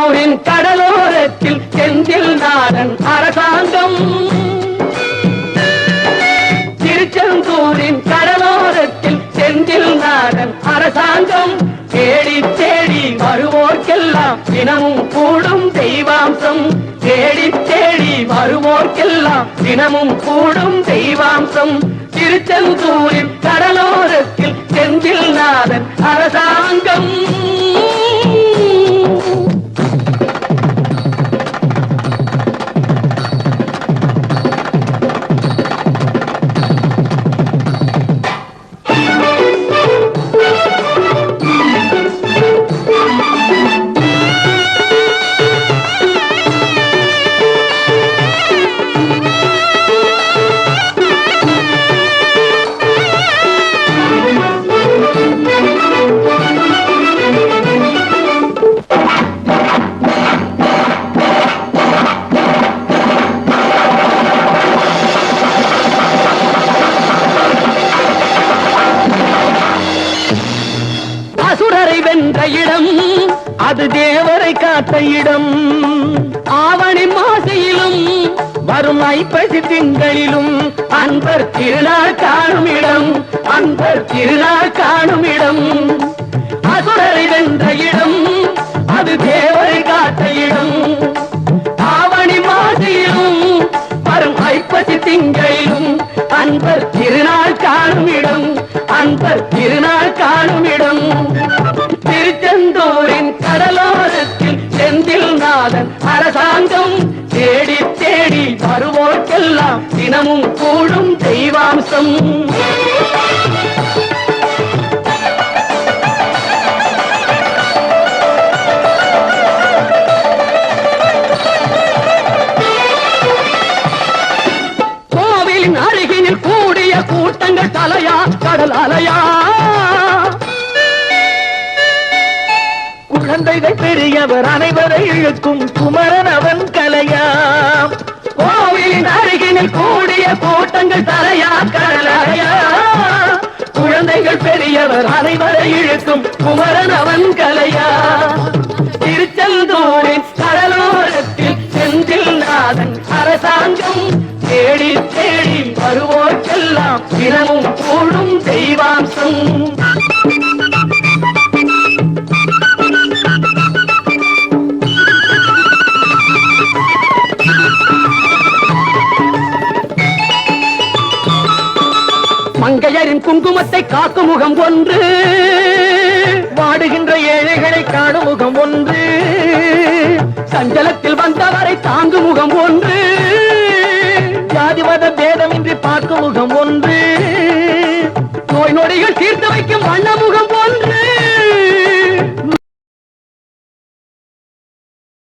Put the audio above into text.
திருச்செந்தூரின் கடலோரத்தில் செந்தில் நாடன் அரசாங்கம். திருச்செந்தூரின் கடலோரத்தில் செந்தில் நாடன் அரசாங்கம். தேடி தேடி வருவோர்க்கெல்லாம் தினமும் கூடும் தெய்வாம்சம். தேடி தேடி வருவோர்க்கெல்லாம் தினமும் கூடும் தெய்வாம்சம். திருச்செந்தூரின் கடலோரத்தில் செந்தில் நாடன் அரசாங்கம். அசுரரை வென்ற இடம் அது தேவரை காத்த இடம். ஆவணி மாசையிலும் வரும் ஐப்பசி திங்களிலும் அன்பர் திருநாள் காணும் இடம். அன்பர் திருநாள் காணும் இடம். அசுரரை வென்ற இடம் அது தேவரை காத்த இடம். ஆவணி மாசையிலும் வரும் ஐப்பசி திங்களிலும் அன்பர் திருநாள் காணும் இடம். அன்பர் திருநாள் காணும் இடம். திருச்செந்தூரின் கடலோரத்தில் செந்தில் நாடன் அரசாங்கம். தேடி தேடி வருவோர்க்கெல்லாம் தினமும் கூடும் தெய்வாம்சம். கோவிலின் அருகினில் கூடிய கூட்டங்கள் தலையா கடல் அலையா. குழந்தைகள் பெரியவர் அனைவரை இழுக்கும் குமரன் அவன் கலையா. கோவிலின் அருகினில் கூடிய கூட்டங்கள் தலையா கடலையா. குழந்தைகள் பெரியவர் அனைவரை இழுக்கும் குமரன் அவன் கலையா. திருச்செந்தூரின் கடலோரத்தில் செந்தில் நாடன் அரசாங்கம். தேடி தேடி வருவோர்க்கெல்லாம் தினமும் கூடும் தெய்வாம்சம். மங்கையரின் குங்குமத்தை காக்கும் முகம் ஒன்று. வாடுகின்ற ஏழைகளை காணும் முகம் ஒன்று. சஞ்சலத்தில் வந்தவரை தாங்கும் முகம் ஒன்று. ஜாதி மத பேதமின்றி பார்க்கும் முகம் ஒன்று. நோய் நொடிகள் தீர்த்து வைக்கும் வண்ண முகம்